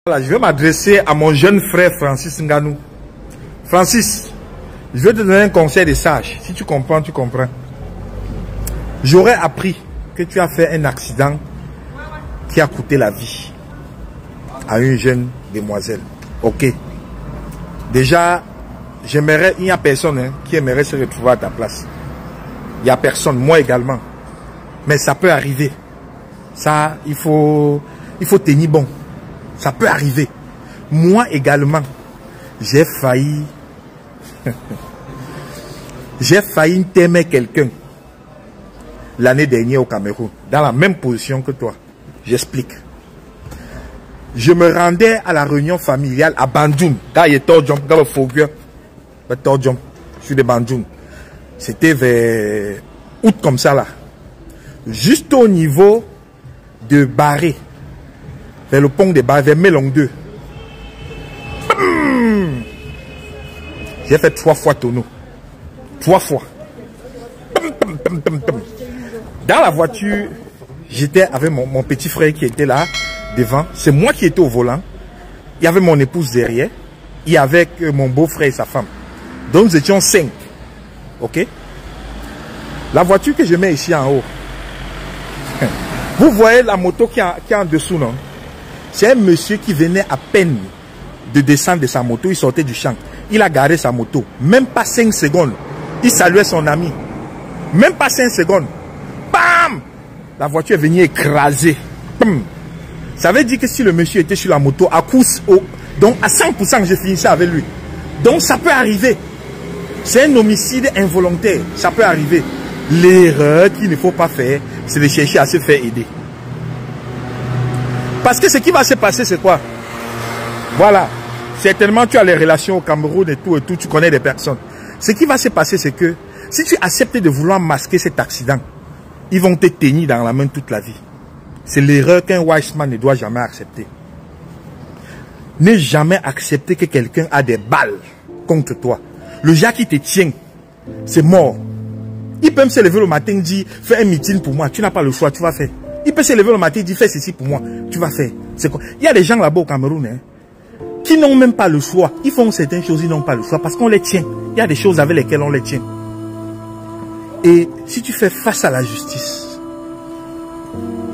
Voilà, je vais m'adresser à mon jeune frère Francis Nganou. Francis, je vais te donner un conseil de sage. Si tu comprends, tu comprends. J'aurais appris que tu as fait un accident qui a coûté la vie à une jeune demoiselle. Ok. Déjà, j'aimerais, il n'y a personne qui aimerait se retrouver à ta place. Il n'y a personne, moi également. Mais ça peut arriver. Ça, il faut tenir bon. Ça peut arriver. Moi également, j'ai failli t'aimer quelqu'un l'année dernière au Cameroun, dans la même position que toi. J'explique. Je me rendais à la réunion familiale à Bandoum. Je suis de Bandoum. C'était vers août comme ça là. Juste au niveau de Barré. Vers le pont de Barré, vers Mélong 2. J'ai fait 3 fois tonneau. 3 fois. Dans la voiture, j'étais avec mon petit frère qui était là, devant. C'est moi qui étais au volant. Il y avait mon épouse derrière. Il y avait mon beau-frère et sa femme. Donc nous étions 5. Ok? La voiture que je mets ici en haut. Vous voyez la moto qui est en dessous, non? C'est un monsieur qui venait à peine de descendre de sa moto. Il sortait du champ. Il a garé sa moto. Même pas 5 secondes. Il saluait son ami. Même pas 5 secondes. Bam! La voiture est venue écraser. Bam! Ça veut dire que si le monsieur était sur la moto, à coup, donc à 100%, je finissais avec lui. Donc ça peut arriver. C'est un homicide involontaire. Ça peut arriver. L'erreur qu'il ne faut pas faire, c'est de chercher à se faire aider. Parce que ce qui va se passer, c'est quoi? Voilà. Certainement, tu as les relations au Cameroun et tout, tu connais des personnes. Ce qui va se passer, c'est que si tu acceptes de vouloir masquer cet accident, ils vont te tenir dans la main toute la vie. C'est l'erreur qu'un wise man ne doit jamais accepter. Ne jamais accepter que quelqu'un a des balles contre toi. Le gars qui te tient, c'est mort. Il peut même se lever le matin et dire, fais un meeting pour moi, tu n'as pas le choix, tu vas faire. Il peut se lever le matin et dire, fais ceci pour moi, tu vas faire. Il y a des gens là-bas au Cameroun, qui n'ont même pas le choix. Ils font certaines choses, ils n'ont pas le choix parce qu'on les tient. Il y a des choses avec lesquelles on les tient. Et si tu fais face à la justice,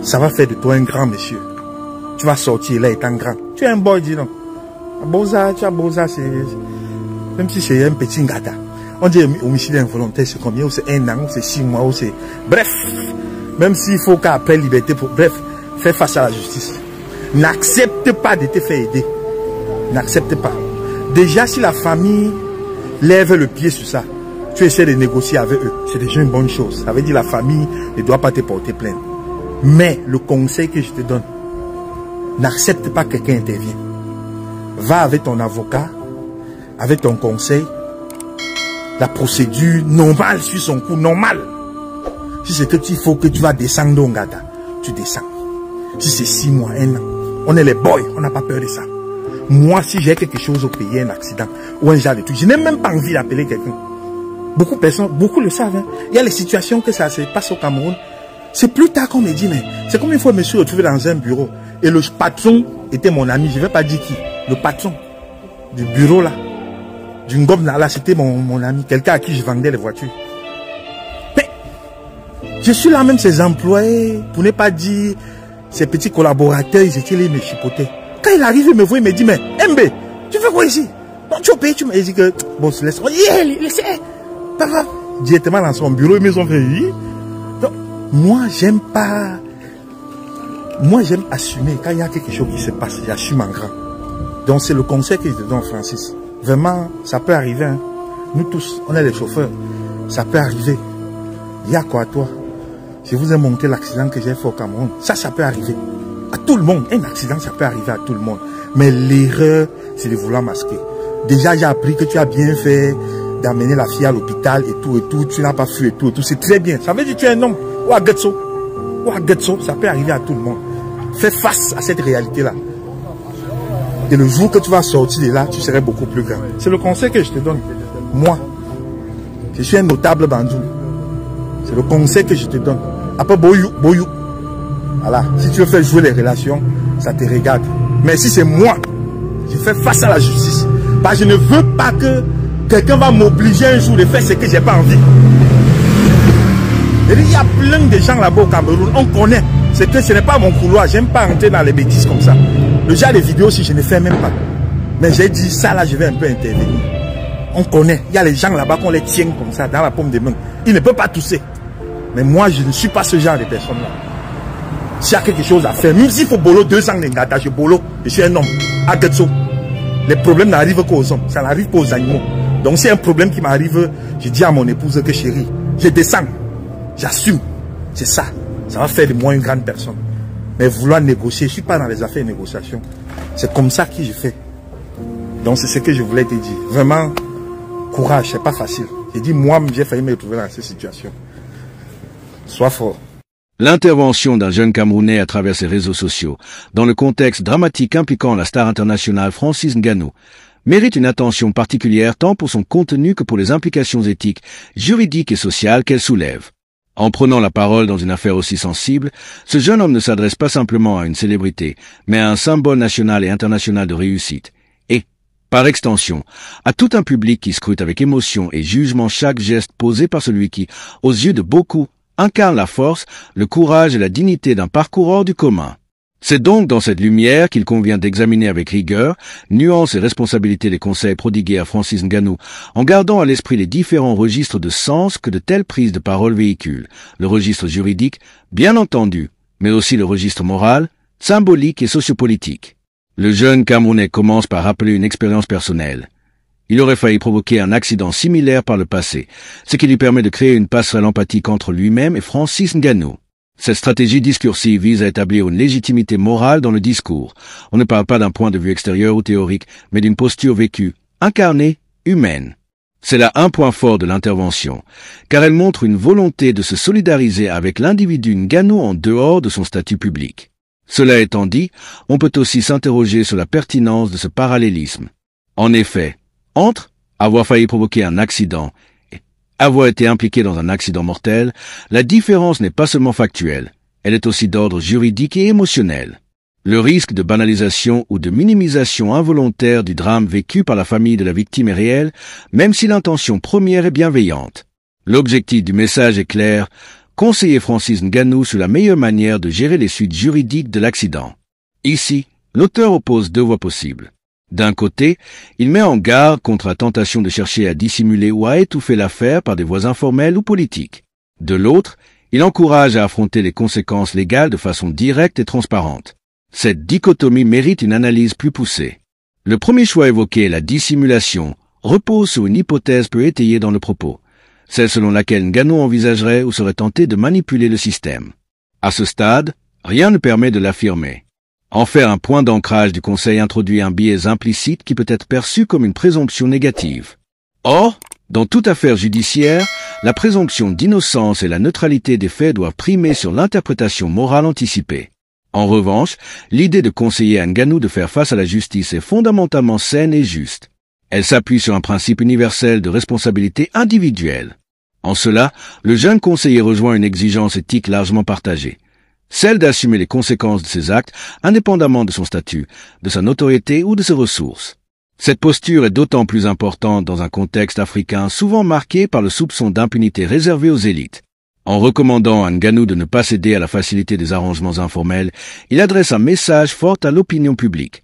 ça va faire de toi un grand monsieur. Tu vas sortir là étant grand. Tu es un boy, dis non. Boza, tu as Boza, c'est... Même si c'est un petit ngata. On dit homicide involontaire, c'est combien? Ou c'est 1 an, ou c'est 6 mois, ou c'est... Bref. Même s'il faut qu'après liberté, bref, fais face à la justice. N'accepte pas de te faire aider. N'accepte pas. Déjà, si la famille lève le pied sur ça, tu essaies de négocier avec eux. C'est déjà une bonne chose. Ça veut dire que la famille ne doit pas te porter plainte. Mais le conseil que je te donne, n'accepte pas que quelqu'un intervienne. Va avec ton avocat, avec ton conseil, la procédure normale sur son coup, normal. Si c'est que il faut que tu vas descendre au Ngata, tu descends. Si c'est 6 mois, 1 an, on est les boys, on n'a pas peur de ça. Moi, si j'ai quelque chose au pays, un accident ou un genre de truc, je n'ai même pas envie d'appeler quelqu'un. Beaucoup de personnes, beaucoup le savent. Il y a les situations que ça se passe au Cameroun. C'est plus tard qu'on me dit, mais c'est comme une fois je me suis retrouvé dans un bureau et le patron était mon ami, je ne vais pas dire qui, le patron du bureau là, du Ngom là, c'était mon ami, quelqu'un à qui je vendais les voitures. Mais je suis là même ses employés, pour ne pas dire ses petits collaborateurs, ils étaient là, ils me chipotaient. Quand il arrive, il me voit, il me dit, mais MB, tu fais quoi ici? Non, tu as payé, tu m'as dit que, bon, se laisse. Laissez. Directement dans son bureau, ils me ont fait, oui. Donc, moi, j'aime pas. Moi, j'aime assumer. Quand il y a quelque chose qui se passe, j'assume en grand. Donc, c'est le conseil que je te donne, Francis. Vraiment, ça peut arriver. Hein. Nous tous, on est les chauffeurs. Ça peut arriver. Il y a quoi à toi? Je vous ai montré l'accident que j'ai fait au Cameroun. Ça peut arriver. À tout le monde. Un accident, ça peut arriver à tout le monde. Mais l'erreur, c'est de vouloir masquer. Déjà, j'ai appris que tu as bien fait d'amener la fille à l'hôpital et tout. Tu n'as pas fui et tout. C'est très bien. Ça veut dire que tu es un homme. Ou à Getso. Ça peut arriver à tout le monde. Fais face à cette réalité-là. Et le jour que tu vas sortir de là, tu serais beaucoup plus grand. C'est le conseil que je te donne. Moi, je suis un notable bandou. C'est le conseil que je te donne. Après, boyou. Voilà. Si tu veux faire jouer les relations, ça te regarde. Mais si c'est moi Je fais face à la justice. Parce que je ne veux pas que quelqu'un va m'obliger un jour de faire ce que je n'ai pas envie. Il y a plein de gens là-bas au Cameroun, on connaît. C'est que ce n'est pas mon couloir, j'aime pas rentrer dans les bêtises comme ça. Le genre de vidéos aussi, je ne fais même pas. Mais j'ai dit ça là, je vais un peu intervenir. On connaît, il y a les gens là-bas qu'on les tient comme ça, dans la paume des mains. Ils ne peuvent pas tousser. Mais moi, je ne suis pas ce genre de personne là. S'il y a quelque chose à faire, même s'il faut bolo 2 ans de ngata, je bolo, je suis un homme. Agetso. Les problèmes n'arrivent qu'aux hommes, ça n'arrive pas aux animaux. Donc c'est un problème qui m'arrive, je dis à mon épouse que chérie, je descends, j'assume. C'est ça. Ça va faire de moi une grande personne. Mais vouloir négocier, je ne suis pas dans les affaires de négociation. C'est comme ça que je fais. Donc c'est ce que je voulais te dire. Vraiment, courage, c'est pas facile. J'ai dit, moi, j'ai failli me retrouver dans cette situation. Sois fort. L'intervention d'un jeune Camerounais à travers ses réseaux sociaux, dans le contexte dramatique impliquant la star internationale Francis Ngannou, mérite une attention particulière tant pour son contenu que pour les implications éthiques, juridiques et sociales qu'elle soulève. En prenant la parole dans une affaire aussi sensible, ce jeune homme ne s'adresse pas simplement à une célébrité, mais à un symbole national et international de réussite. Et, par extension, à tout un public qui scrute avec émotion et jugement chaque geste posé par celui qui, aux yeux de beaucoup, incarne la force, le courage et la dignité d'un parcours hors du commun. C'est donc dans cette lumière qu'il convient d'examiner avec rigueur, nuances et responsabilité les conseils prodigués à Francis Ngannou, en gardant à l'esprit les différents registres de sens que de telles prises de parole véhiculent. Le registre juridique, bien entendu, mais aussi le registre moral, symbolique et sociopolitique. Le jeune Camerounais commence par rappeler une expérience personnelle. Il aurait failli provoquer un accident similaire par le passé, ce qui lui permet de créer une passerelle empathique entre lui-même et Francis Ngannou. Cette stratégie discursive vise à établir une légitimité morale dans le discours. On ne parle pas d'un point de vue extérieur ou théorique, mais d'une posture vécue, incarnée, humaine. C'est là un point fort de l'intervention, car elle montre une volonté de se solidariser avec l'individu Ngannou en dehors de son statut public. Cela étant dit, on peut aussi s'interroger sur la pertinence de ce parallélisme. En effet, entre avoir failli provoquer un accident et avoir été impliqué dans un accident mortel, la différence n'est pas seulement factuelle, elle est aussi d'ordre juridique et émotionnel. Le risque de banalisation ou de minimisation involontaire du drame vécu par la famille de la victime est réel, même si l'intention première est bienveillante. L'objectif du message est clair, conseiller Francis Ngannou sur la meilleure manière de gérer les suites juridiques de l'accident. Ici, l'auteur oppose 2 voies possibles. D'un côté, il met en garde contre la tentation de chercher à dissimuler ou à étouffer l'affaire par des voies informelles ou politiques. De l'autre, il encourage à affronter les conséquences légales de façon directe et transparente. Cette dichotomie mérite une analyse plus poussée. Le premier choix évoqué, la dissimulation, repose sur une hypothèse peu étayée dans le propos, celle selon laquelle Ngannou envisagerait ou serait tenté de manipuler le système. À ce stade, rien ne permet de l'affirmer. En faire un point d'ancrage du Conseil introduit un biais implicite qui peut être perçu comme une présomption négative. Or, dans toute affaire judiciaire, la présomption d'innocence et la neutralité des faits doivent primer sur l'interprétation morale anticipée. En revanche, l'idée de conseiller à Ngannou de faire face à la justice est fondamentalement saine et juste. Elle s'appuie sur un principe universel de responsabilité individuelle. En cela, le jeune conseiller rejoint une exigence éthique largement partagée. Celle d'assumer les conséquences de ses actes, indépendamment de son statut, de sa notoriété ou de ses ressources. Cette posture est d'autant plus importante dans un contexte africain souvent marqué par le soupçon d'impunité réservé aux élites. En recommandant à Ngannou de ne pas céder à la facilité des arrangements informels, il adresse un message fort à l'opinion publique.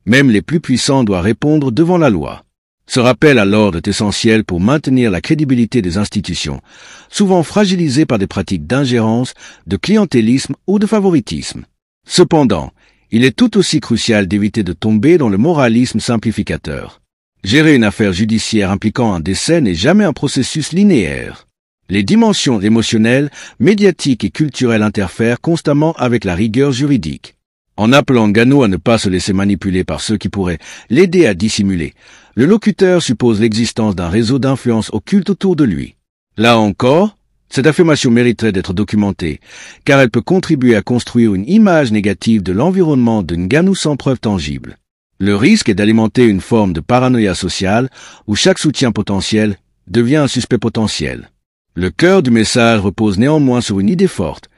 Même les plus puissants doivent répondre devant la loi. Ce rappel à l'ordre est essentiel pour maintenir la crédibilité des institutions, souvent fragilisées par des pratiques d'ingérence, de clientélisme ou de favoritisme. Cependant, il est tout aussi crucial d'éviter de tomber dans le moralisme simplificateur. Gérer une affaire judiciaire impliquant un décès n'est jamais un processus linéaire. Les dimensions émotionnelles, médiatiques et culturelles interfèrent constamment avec la rigueur juridique. En appelant Ngannou à ne pas se laisser manipuler par ceux qui pourraient l'aider à dissimuler, le locuteur suppose l'existence d'un réseau d'influence occulte autour de lui. Là encore, cette affirmation mériterait d'être documentée, car elle peut contribuer à construire une image négative de l'environnement de Ngannou sans preuve tangible. Le risque est d'alimenter une forme de paranoïa sociale où chaque soutien potentiel devient un suspect potentiel. Le cœur du message repose néanmoins sur une idée forte,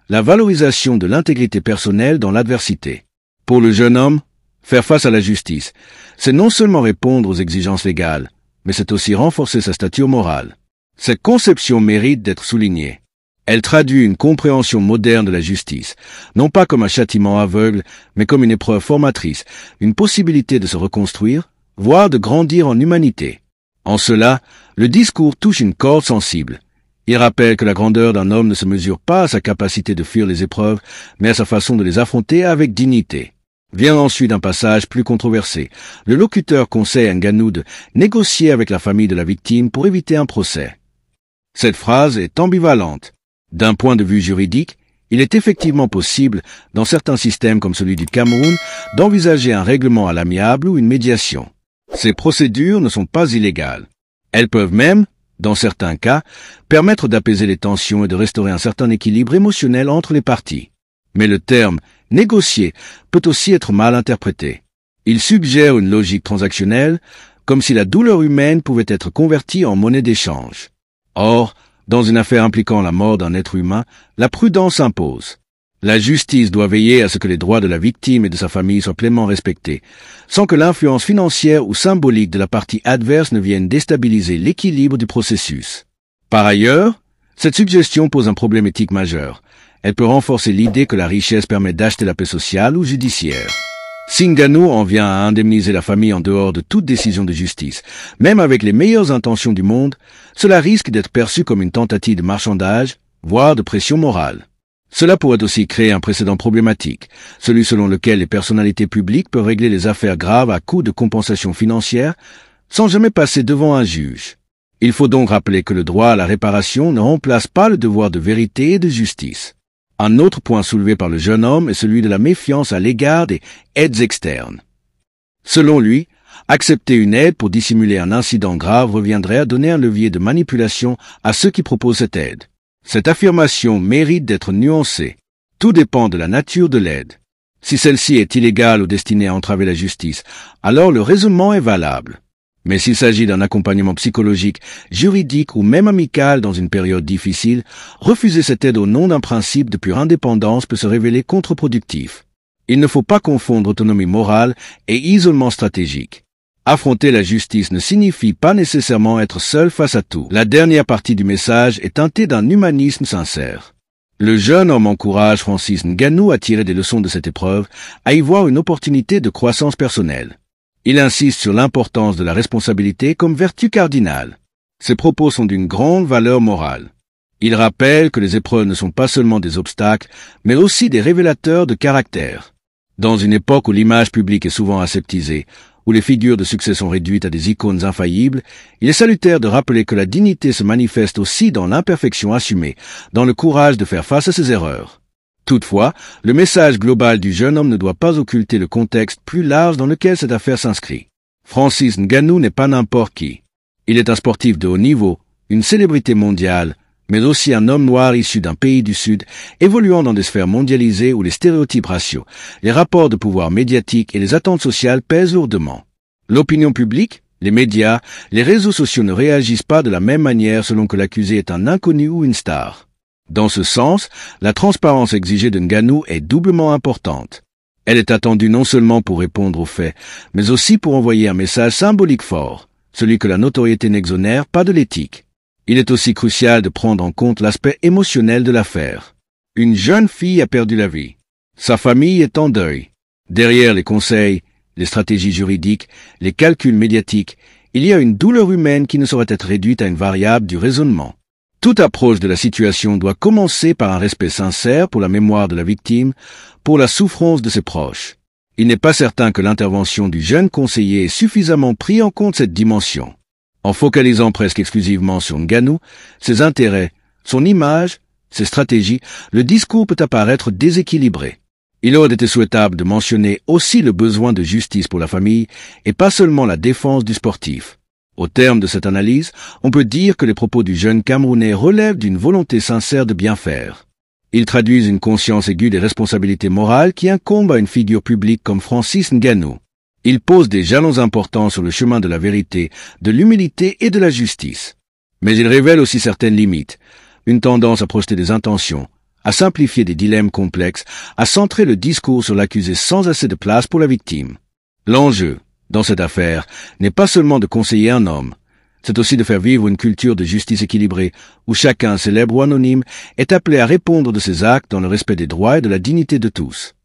la valorisation de l'intégrité personnelle dans l'adversité. Pour le jeune homme, Faire face à la justice, c'est non seulement répondre aux exigences légales, mais c'est aussi renforcer sa stature morale. Cette conception mérite d'être soulignée. Elle traduit une compréhension moderne de la justice, non pas comme un châtiment aveugle, mais comme une épreuve formatrice, une possibilité de se reconstruire, voire de grandir en humanité. En cela, le discours touche une corde sensible. Il rappelle que la grandeur d'un homme ne se mesure pas à sa capacité de fuir les épreuves, mais à sa façon de les affronter avec dignité. Vient ensuite un passage plus controversé. Le locuteur conseille à Ngannou de négocier avec la famille de la victime pour éviter un procès. Cette phrase est ambivalente. D'un point de vue juridique, il est effectivement possible, dans certains systèmes comme celui du Cameroun, d'envisager un règlement à l'amiable ou une médiation. Ces procédures ne sont pas illégales. Elles peuvent même, dans certains cas, permettre d'apaiser les tensions et de restaurer un certain équilibre émotionnel entre les parties. Mais le terme « négocier » peut aussi être mal interprété. Il suggère une logique transactionnelle, comme si la douleur humaine pouvait être convertie en monnaie d'échange. Or, dans une affaire impliquant la mort d'un être humain, la prudence impose. La justice doit veiller à ce que les droits de la victime et de sa famille soient pleinement respectés, sans que l'influence financière ou symbolique de la partie adverse ne vienne déstabiliser l'équilibre du processus. Par ailleurs, cette suggestion pose un problème éthique majeur. Elle peut renforcer l'idée que la richesse permet d'acheter la paix sociale ou judiciaire. Si Ngannou en vient à indemniser la famille en dehors de toute décision de justice, même avec les meilleures intentions du monde, cela risque d'être perçu comme une tentative de marchandage, voire de pression morale. Cela pourrait aussi créer un précédent problématique, celui selon lequel les personnalités publiques peuvent régler les affaires graves à coup de compensation financière, sans jamais passer devant un juge. Il faut donc rappeler que le droit à la réparation ne remplace pas le devoir de vérité et de justice. Un autre point soulevé par le jeune homme est celui de la méfiance à l'égard des aides externes. Selon lui, accepter une aide pour dissimuler un incident grave reviendrait à donner un levier de manipulation à ceux qui proposent cette aide. Cette affirmation mérite d'être nuancée. Tout dépend de la nature de l'aide. Si celle-ci est illégale ou destinée à entraver la justice, alors le raisonnement est valable. Mais s'il s'agit d'un accompagnement psychologique, juridique ou même amical dans une période difficile, refuser cette aide au nom d'un principe de pure indépendance peut se révéler contre-productif. Il ne faut pas confondre autonomie morale et isolement stratégique. Affronter la justice ne signifie pas nécessairement être seul face à tout. La dernière partie du message est teintée d'un humanisme sincère. Le jeune homme encourage Francis Ngannou à tirer des leçons de cette épreuve, à y voir une opportunité de croissance personnelle. Il insiste sur l'importance de la responsabilité comme vertu cardinale. Ses propos sont d'une grande valeur morale. Il rappelle que les épreuves ne sont pas seulement des obstacles, mais aussi des révélateurs de caractère. Dans une époque où l'image publique est souvent aseptisée, où les figures de succès sont réduites à des icônes infaillibles, il est salutaire de rappeler que la dignité se manifeste aussi dans l'imperfection assumée, dans le courage de faire face à ses erreurs. Toutefois, le message global du jeune homme ne doit pas occulter le contexte plus large dans lequel cette affaire s'inscrit. Francis Ngannou n'est pas n'importe qui. Il est un sportif de haut niveau, une célébrité mondiale, mais aussi un homme noir issu d'un pays du Sud, évoluant dans des sphères mondialisées où les stéréotypes raciaux, les rapports de pouvoir médiatiques et les attentes sociales pèsent lourdement. L'opinion publique, les médias, les réseaux sociaux ne réagissent pas de la même manière selon que l'accusé est un inconnu ou une star. Dans ce sens, la transparence exigée de Ngannou est doublement importante. Elle est attendue non seulement pour répondre aux faits, mais aussi pour envoyer un message symbolique fort, celui que la notoriété n'exonère pas de l'éthique. Il est aussi crucial de prendre en compte l'aspect émotionnel de l'affaire. Une jeune fille a perdu la vie. Sa famille est en deuil. Derrière les conseils, les stratégies juridiques, les calculs médiatiques, il y a une douleur humaine qui ne saurait être réduite à une variable du raisonnement. Toute approche de la situation doit commencer par un respect sincère pour la mémoire de la victime, pour la souffrance de ses proches. Il n'est pas certain que l'intervention du jeune conseiller ait suffisamment pris en compte cette dimension. En focalisant presque exclusivement sur Ngannou, ses intérêts, son image, ses stratégies, le discours peut apparaître déséquilibré. Il aurait été souhaitable de mentionner aussi le besoin de justice pour la famille et pas seulement la défense du sportif. Au terme de cette analyse, on peut dire que les propos du jeune Camerounais relèvent d'une volonté sincère de bien faire. Ils traduisent une conscience aiguë des responsabilités morales qui incombent à une figure publique comme Francis Ngannou. Ils posent des jalons importants sur le chemin de la vérité, de l'humilité et de la justice. Mais ils révèlent aussi certaines limites, une tendance à projeter des intentions, à simplifier des dilemmes complexes, à centrer le discours sur l'accusé sans assez de place pour la victime. L'enjeu, dans cette affaire, n'est pas seulement de conseiller un homme, c'est aussi de faire vivre une culture de justice équilibrée, où chacun, célèbre ou anonyme, est appelé à répondre de ses actes dans le respect des droits et de la dignité de tous.